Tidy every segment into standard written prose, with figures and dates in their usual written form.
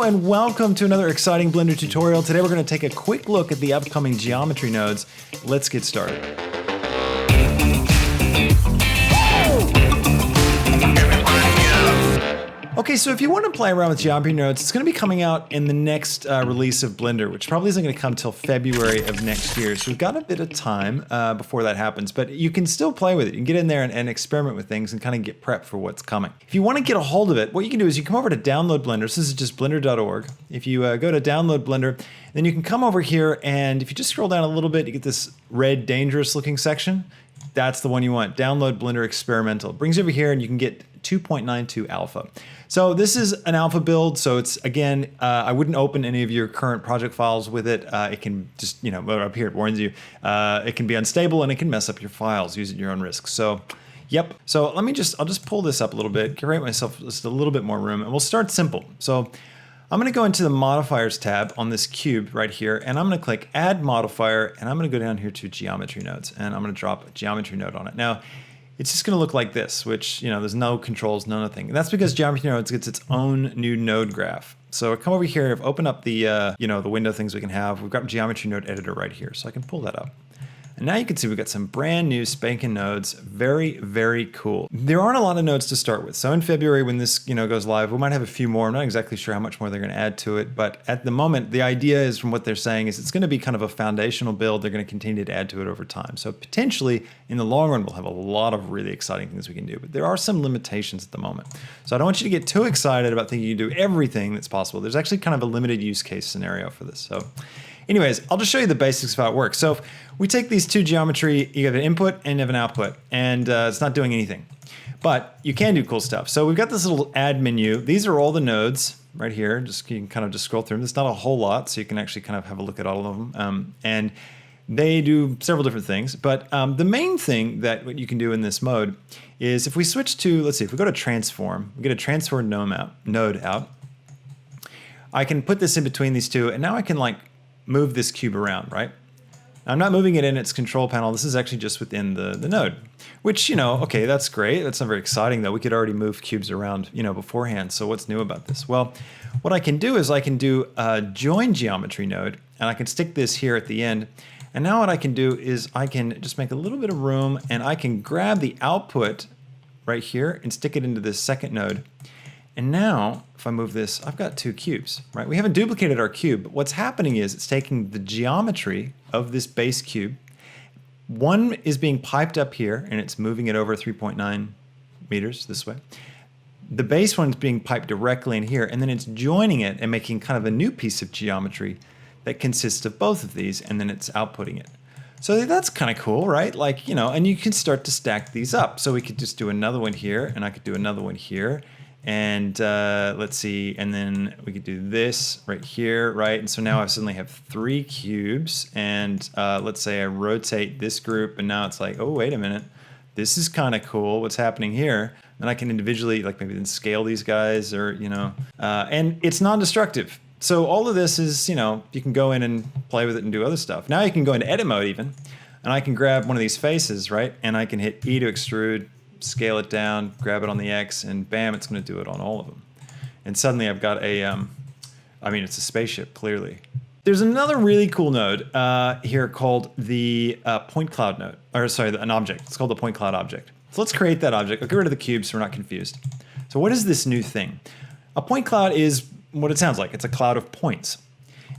and welcome to another exciting Blender tutorial. Today we're going to take a quick look at the upcoming geometry nodes. Let's get started. Okay, so if you want to play around with geometry nodes, it's going to be coming out in the next release of Blender, which probably isn't going to come till February of next year. So we've got a bit of time before that happens, but you can still play with it. You can get in there and experiment with things and kind of get prepped for what's coming. If you want to get a hold of it, what you can do is you come over to download Blender. This is just blender.org. If you go to download Blender, then you can come over here, and if you just scroll down a little bit, you get this red dangerous looking section. That's the one you want. Download Blender Experimental. It brings you over here and you can get 2.92 alpha. So this is an alpha build. So it's, again, I wouldn't open any of your current project files with it. It can just, up here it warns you, it can be unstable and it can mess up your files. Use it at your own risk. So, yep. So I'll just pull this up a little bit, create myself just a little bit more room, and we'll start simple. So I'm going to go into the modifiers tab on this cube right here, and I'm going to click add modifier, and I'm going to go down here to geometry nodes, and I'm going to drop a geometry node on it. Now, it's just going to look like this, which, there's no controls, no nothing. And that's because geometry nodes gets its own new node graph. So come over here, I've opened up the, the window things we can have. We've got geometry node editor right here, so I can pull that up. And now you can see we've got some brand new spanking nodes. Very, very cool. There aren't a lot of nodes to start with. So in February, when this goes live, we might have a few more. I'm not exactly sure how much more they're going to add to it. But at the moment, the idea is, from what they're saying, is it's going to be kind of a foundational build. They're going to continue to add to it over time. So potentially, in the long run, we'll have a lot of really exciting things we can do. But there are some limitations at the moment. So I don't want you to get too excited about thinking you can do everything that's possible. There's actually kind of a limited use case scenario for this. So anyways, I'll just show you the basics of how it works. So if we take these two geometry, you have an input and you have an output, and it's not doing anything. But you can do cool stuff. So we've got this little add menu. These are all the nodes right here. You can kind of just scroll through them. There's not a whole lot, so you can actually kind of have a look at all of them. And they do several different things. But the main thing that what you can do in this mode is if we switch to, let's see, if we go to transform, we get a transform node out. I can put this in between these two, and now I can move this cube around, right? Now, I'm not moving it in its control panel. This is actually just within the node, which, okay, that's great. That's not very exciting, though. We could already move cubes around, beforehand. So what's new about this? Well, what I can do is I can do a join geometry node, and I can stick this here at the end. And now what I can do is I can just make a little bit of room, and I can grab the output right here and stick it into this second node. And now, if I move this, I've got two cubes, right? We haven't duplicated our cube, but what's happening is it's taking the geometry of this base cube. One is being piped up here, and it's moving it over 3.9 meters this way. The base one's being piped directly in here, and then it's joining it and making kind of a new piece of geometry that consists of both of these, and then it's outputting it. So that's kind of cool, right? And you can start to stack these up. So we could just do another one here, and I could do another one here. And let's see, and then we could do this right here, right? And so now I suddenly have 3 cubes, and let's say I rotate this group, and now it's like, oh, wait a minute, this is kind of cool, what's happening here? And I can individually, maybe then scale these guys, or, and it's non-destructive. So all of this is, you can go in and play with it and do other stuff. Now you can go into edit mode even, and I can grab one of these faces, right? And I can hit E to extrude, scale it down, grab it on the X, and bam, it's going to do it on all of them. And suddenly I've got it's a spaceship, clearly. There's another really cool node here called the point cloud node, an object. It's called the point cloud object. So let's create that object. I'll get rid of the cube so we're not confused. So what is this new thing? A point cloud is what it sounds like. It's a cloud of points.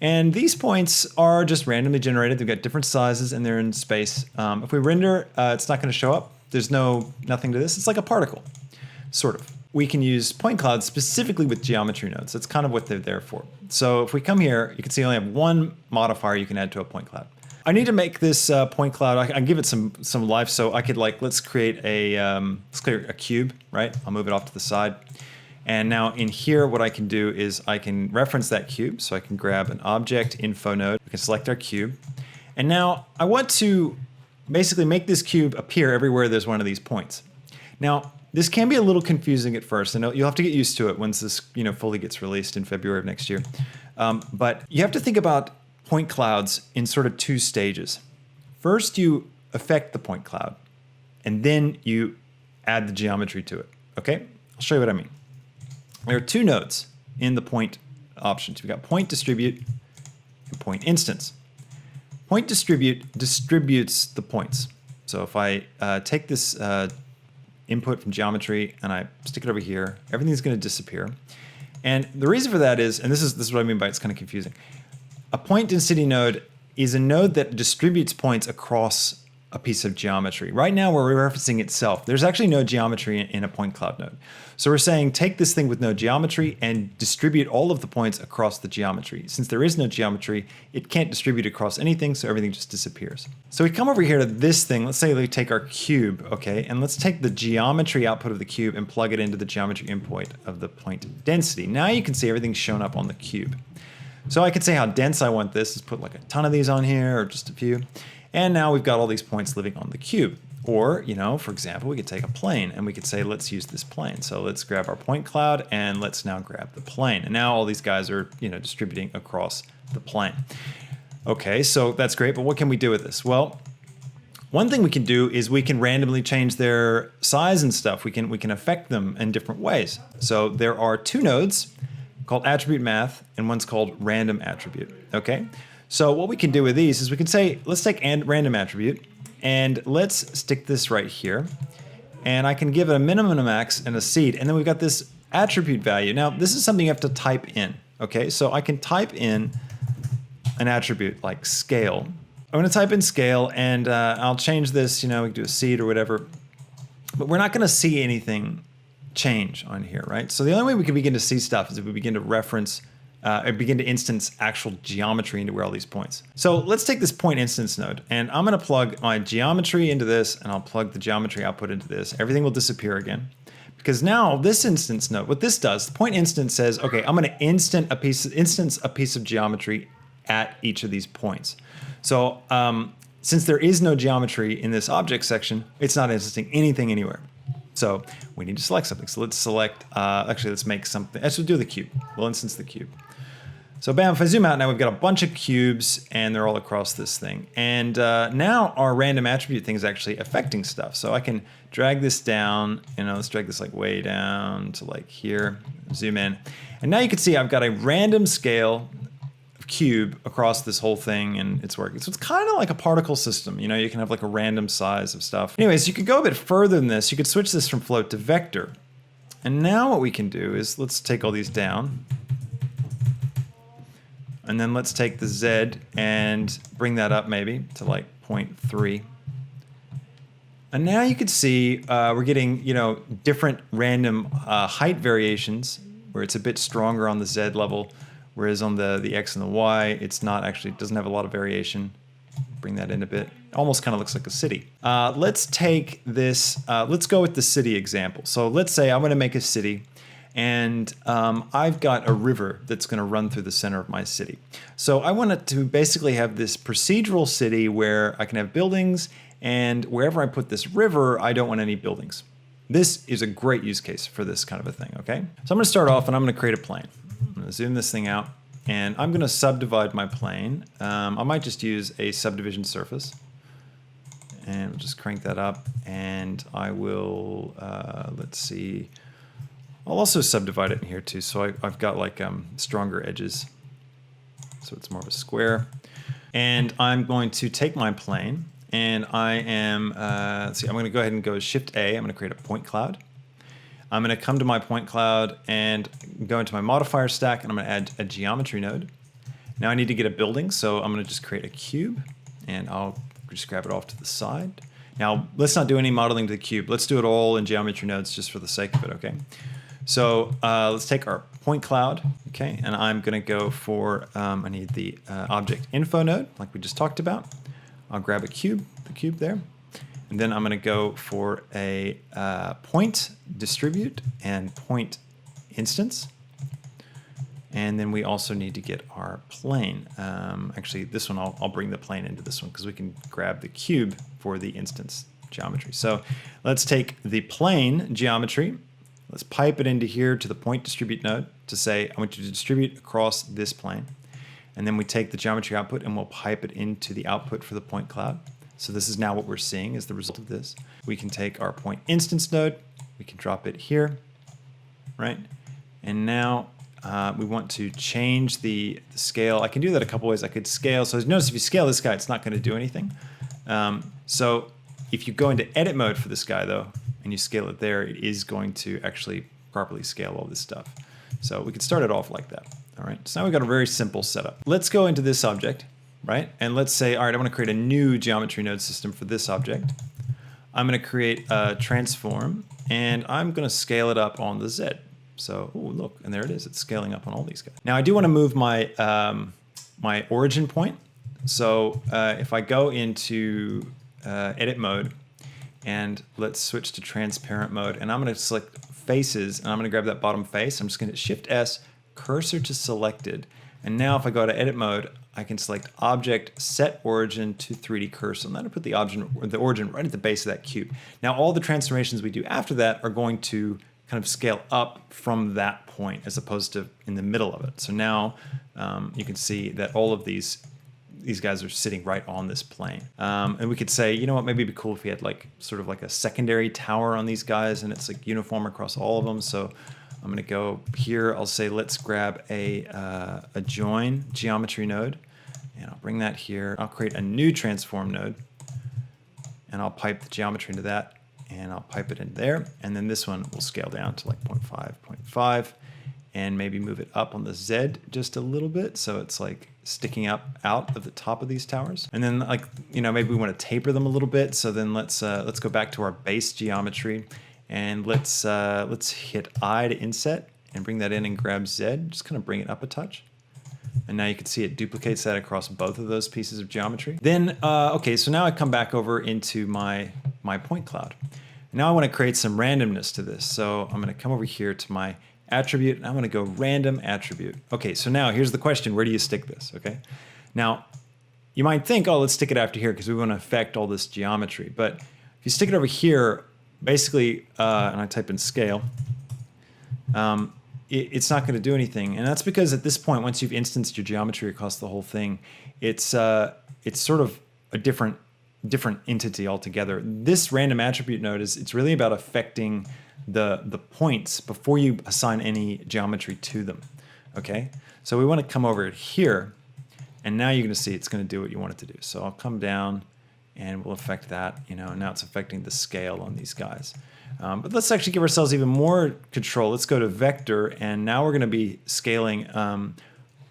And these points are just randomly generated. They've got different sizes and they're in space. If we render, it's not going to show up. There's nothing to this. It's like a particle, sort of. We can use point clouds specifically with geometry nodes. That's kind of what they're there for. So if we come here, you can see I only have one modifier you can add to a point cloud. I need to make this point cloud. I can give it some life. So I could let's create a cube, right? I'll move it off to the side. And now in here, what I can do is I can reference that cube. So I can grab an object info node. We can select our cube. And now I want to basically make this cube appear everywhere there's one of these points. Now, this can be a little confusing at first, and you'll have to get used to it once this fully gets released in February of next year. But you have to think about point clouds in sort of 2 stages. First, you affect the point cloud, and then you add the geometry to it, okay? I'll show you what I mean. There are 2 nodes in the point options. We've got point distribute and point instance. Point distribute distributes the points. So if I take this input from geometry and I stick it over here, everything's going to disappear. And the reason for that is, and this is what I mean by it's kind of confusing. A point density node is a node that distributes points across a piece of geometry. Right now we're referencing itself. There's actually no geometry in a point cloud node. So we're saying take this thing with no geometry and distribute all of the points across the geometry. Since there is no geometry, it can't distribute across anything, so everything just disappears. So we come over here to this thing. Let's say we take our cube, okay, and let's take the geometry output of the cube and plug it into the geometry input of the point density. Now you can see everything's shown up on the cube. So I could say how dense I want this. Let's put like a ton of these on here or just a few. And now we've got all these points living on the cube. Or, you know, for example, we could take a plane and we could say, let's use this plane. So let's grab our point cloud and let's now grab the plane. And now all these guys are, you know, distributing across the plane. Okay, so that's great, but what can we do with this? Well, one thing we can do is we can randomly change their size and stuff. We can affect them in different ways. So there are two nodes called attribute math and one's called random attribute, okay? So what we can do with these is we can say, let's take random attribute and let's stick this right here. And I can give it a minimum and a max and a seed. And then we've got this attribute value. Now, this is something you have to type in, okay? So I can type in an attribute like scale. I'm gonna type in scale and I'll change this, you know, we can do a seed or whatever, but we're not gonna see anything change on here, right? So the only way we can begin to see stuff is if we begin to reference begin to instance actual geometry into where all these points. So let's take this point instance node and I'm gonna plug my geometry into this and I'll plug the geometry output into this. Everything will disappear again. Because now this instance node, what this does, the point instance says, okay, I'm gonna instance a piece of geometry at each of these points. So since there is no geometry in this object section, it's not instancing anything anywhere. So we need to select something. So let's select, actually let's make something, let's do the cube. We'll instance the cube. So bam, if I zoom out now, we've got a bunch of cubes and they're all across this thing. And now our random attribute thing is actually affecting stuff. So I can drag this down, you know, let's drag this like way down to like here, zoom in. And now you can see I've got a random scale cube across this whole thing and it's working. So it's kind of like a particle system. You know, you can have like a random size of stuff. Anyways, you could go a bit further than this. You could switch this from float to vector. And now what we can do is let's take all these down. And then let's take the Z and bring that up maybe to like 0.3. And now you can see we're getting, you know, different random height variations where it's a bit stronger on the Z level. Whereas on the X and the Y, it's not actually, it doesn't have a lot of variation. Bring that in a bit. Almost kind of looks like a city. Let's take this, let's go with the city example. So let's say I'm gonna make a city and I've got a river that's gonna run through the center of my city. So I want it to basically have this procedural city where I can have buildings and wherever I put this river, I don't want any buildings. This is a great use case for this kind of a thing, okay? So I'm gonna start off and I'm gonna create a plane. I'm gonna zoom this thing out and I'm gonna subdivide my plane. I might just use a subdivision surface and we'll just crank that up and I will, let's see, I'll also subdivide it in here too. So I've got like stronger edges. So it's more of a square. And I'm going to take my plane and I am, let's see, I'm gonna go ahead and go Shift A. I'm gonna create a point cloud. I'm gonna come to my point cloud and go into my modifier stack and I'm gonna add a geometry node. Now I need to get a building, so I'm gonna just create a cube and I'll just grab it off to the side. Now let's not do any modeling to the cube. Let's do it all in geometry nodes just for the sake of it, okay? So let's take our point cloud, okay? And I'm gonna go for, I need the object info node like we just talked about. I'll grab the cube there. And then I'm gonna go for a point distribute and point instance. And then we also need to get our plane. Actually, this one, I'll bring the plane into this one because we can grab the cube for the instance geometry. So let's take the plane geometry. Let's pipe it into here to the point distribute node to say, I want you to distribute across this plane. And then we take the geometry output and we'll pipe it into the output for the point cloud. So this is now what we're seeing as the result of this. We can take our point instance node, we can drop it here, right? And now we want to change the scale. I can do that a couple ways. I could scale. So notice if you scale this guy, it's not going to do anything. So if you go into edit mode for this guy though, and you scale it there, it is going to actually properly scale all this stuff. So we could start it off like that. All right, so now we've got a very simple setup. Let's go into this object, right? And let's say, all right, I want to create a new geometry node system for this object. I'm going to create a transform, and I'm going to scale it up on the Z. So, ooh, look, and there it is. It's scaling up on all these guys. Now, I do want to move my my origin point. So if I go into edit mode, and let's switch to transparent mode, and I'm going to select faces, and I'm going to grab that bottom face. I'm just going to Shift S, cursor to selected. And now if I go to edit mode, I can select object, set origin to 3D cursor. And then I put the origin right at the base of that cube. Now all the transformations we do after that are going to kind of scale up from that point as opposed to in the middle of it. So now you can see that all of these guys are sitting right on this plane. And we could say, you know what, maybe it'd be cool if we had like sort of like a secondary tower on these guys and it's like uniform across all of them. So I'm going to go here. I'll say, let's grab a join geometry node, and I'll bring that here. I'll create a new transform node, and I'll pipe the geometry into that, and I'll pipe it in there. And then this one will scale down to like 0.5, 0.5, and maybe move it up on the Z just a little bit. So it's like sticking up out of the top of these towers. And then like, you know, maybe we want to taper them a little bit. So then let's go back to our base geometry. And let's hit I to inset and bring that in and grab Z. Just kind of bring it up a touch. And now you can see it duplicates that across both of those pieces of geometry. Then, okay, so now I come back over into my point cloud. Now I want to create some randomness to this. So I'm going to come over here to my attribute, and I'm going to go random attribute. Okay, so now here's the question. Where do you stick this, okay? Now, you might think, oh, let's stick it after here because we want to affect all this geometry. But if you stick it over here, basically, and I type in scale, it's not going to do anything. And that's because at this point, once you've instanced your geometry across the whole thing, it's sort of a different entity altogether. This random attribute node it's really about affecting the points before you assign any geometry to them. Okay, so we want to come over here, and now you're going to see it's going to do what you want it to do. So I'll come down, and we'll affect that, you know, and now it's affecting the scale on these guys. But let's actually give ourselves even more control. Let's go to vector, and now we're going to be scaling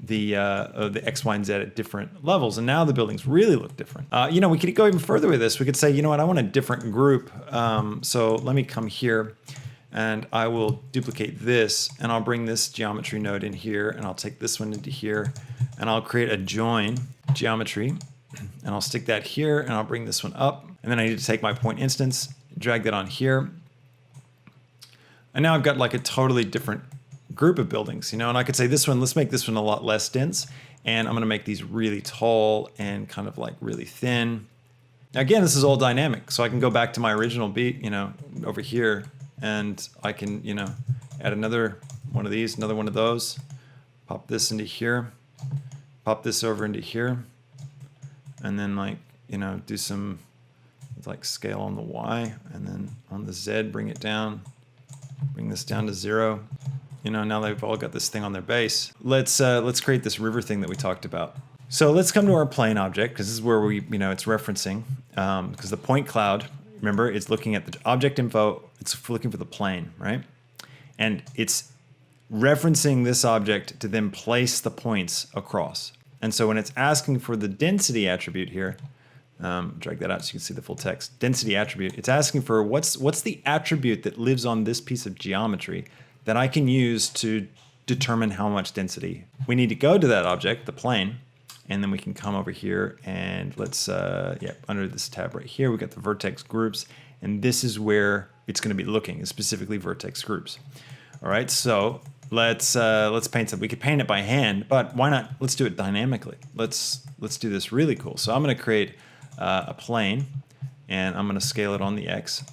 the X, Y, and Z at different levels. And now the buildings really look different. You know, we could go even further with this. We could say, you know what, I want a different group. So let me come here, and I will duplicate this, and I'll bring this geometry node in here, and I'll take this one into here, and I'll create a join geometry. And I'll stick that here, and I'll bring this one up. And then I need to take my point instance, drag that on here. And now I've got like a totally different group of buildings, you know, and I could say this one, let's make this one a lot less dense. And I'm going to make these really tall and kind of like really thin. Now, again, this is all dynamic. So I can go back to my original beat, you know, over here, and I can, you know, add another one of these, another one of those, pop this into here, pop this over into here. And then like, you know, do some like scale on the Y, and then on the Z, bring it down, bring this down to 0. You know, now they've all got this thing on their base. Let's create this river thing that we talked about. So let's come to our plane object, because this is where we, you know, it's referencing, because the point cloud, remember, it's looking at the object info, it's looking for the plane, right? And it's referencing this object to then place the points across. And so when it's asking for the density attribute here, drag that out so you can see the full text. Density attribute, it's asking for what's the attribute that lives on this piece of geometry that I can use to determine how much density. We need to go to that object, the plane, and then we can come over here and let's, under this tab right here, we got the vertex groups, and this is where it's going to be looking, specifically vertex groups. All right, so let's paint some. We could paint it by hand, but why not? Let's do it dynamically. Let's do this really cool. So I'm going to create a plane, and I'm going to scale it on the X,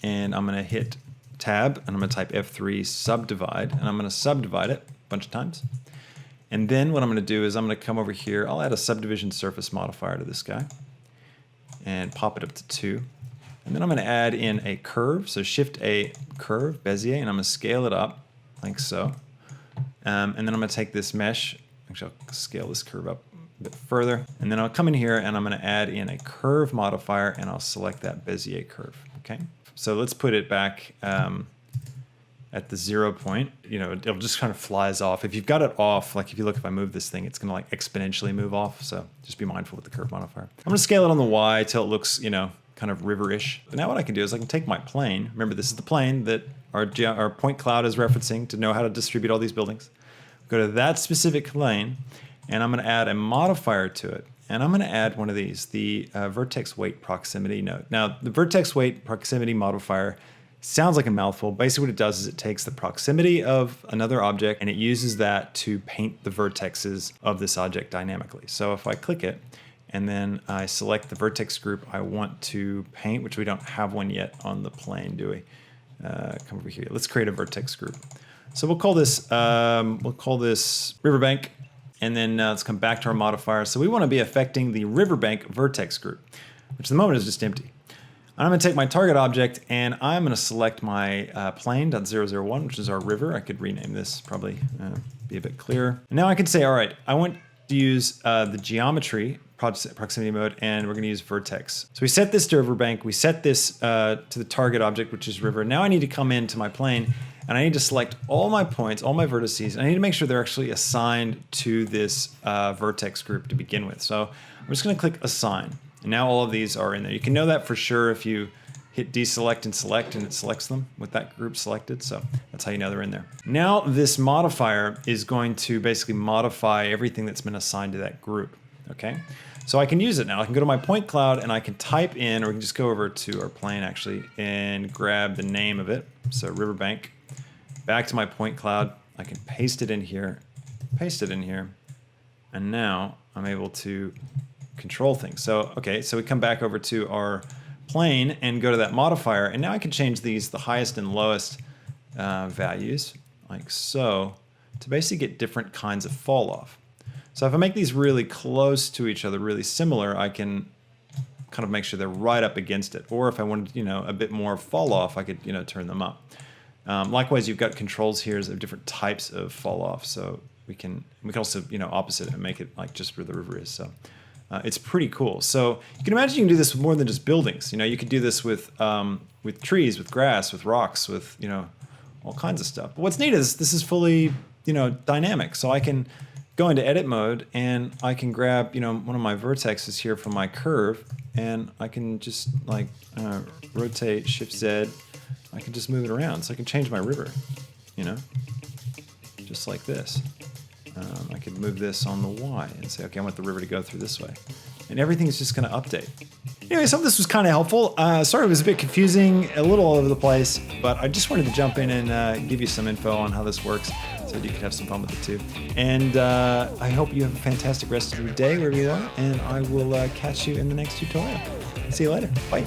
and I'm going to hit tab, and I'm going to type F3 subdivide, and I'm going to subdivide it a bunch of times. And then what I'm going to do is I'm going to come over here. I'll add a subdivision surface modifier to this guy and pop it up to 2. And then I'm going to add in a curve. So Shift A curve, Bezier, and I'm going to scale it up like so. And then I'm going to take this mesh. Actually, I'll scale this curve up a bit further. And then I'll come in here and I'm going to add in a curve modifier and I'll select that Bezier curve. Okay. So let's put it back at the 0 point. You know, it'll just kind of flies off. If you've got it off, like if you look, if I move this thing, it's going to like exponentially move off. So just be mindful with the curve modifier. I'm going to scale it on the Y till it looks, you know, kind of river-ish. But now what I can do is I can take my plane. Remember, this is the plane that our point cloud is referencing to know how to distribute all these buildings. Go to that specific plane, and I'm going to add a modifier to it. And I'm going to add one of these, the vertex weight proximity node. Now, the vertex weight proximity modifier sounds like a mouthful. Basically what it does is it takes the proximity of another object and it uses that to paint the vertexes of this object dynamically. So if I click it and then I select the vertex group I want to paint, which we don't have one yet on the plane, do we? Come over here. Let's create a vertex group. So we'll call this riverbank. And then let's come back to our modifier. So we want to be affecting the riverbank vertex group, which at the moment is just empty. I'm going to take my target object and I'm going to select my plane.001, which is our river. I could rename this, probably be a bit clearer. And now I could say, all right, I want to use the geometry proximity mode, and we're going to use vertex. So we set this to riverbank. We set this to the target object, which is river. Now I need to come into my plane and I need to select all my points, all my vertices, and I need to make sure they're actually assigned to this vertex group to begin with. So I'm just going to click assign. And now all of these are in there. You can know that for sure if you hit deselect and select and it selects them with that group selected. So that's how you know they're in there. Now this modifier is going to basically modify everything that's been assigned to that group. Okay, so I can use it now. I can go to my point cloud and I can type in, or we can just go over to our plane actually and grab the name of it. So riverbank, back to my point cloud. I can paste it in here, and now I'm able to control things. So, okay, so we come back over to our plane and go to that modifier, and now I can change these, the highest and lowest values, like so, to basically get different kinds of fall off. So if I make these really close to each other, really similar, I can kind of make sure they're right up against it. Or if I wanted, you know, a bit more fall off, I could, you know, turn them up. Likewise, you've got controls here of different types of fall off. So we can also, you know, opposite it and make it like just where the river is. So it's pretty cool. So you can imagine you can do this with more than just buildings. You know, you could do this with trees, with grass, with rocks, with, you know, all kinds of stuff. But what's neat is this is fully, you know, dynamic. So I can go into edit mode and I can grab, you know, one of my vertexes here from my curve, and I can just like rotate Shift Z. I can just move it around. So I can change my river, you know, just like this. I could move this on the Y and say, okay, I want the river to go through this way. And everything's just going to update. Anyway, some of this was kind of helpful. Sorry it was a bit confusing, a little all over the place, but I just wanted to jump in and give you some info on how this works so that you could have some fun with it too. And I hope you have a fantastic rest of your day wherever you are, and I will catch you in the next tutorial. See you later. Bye.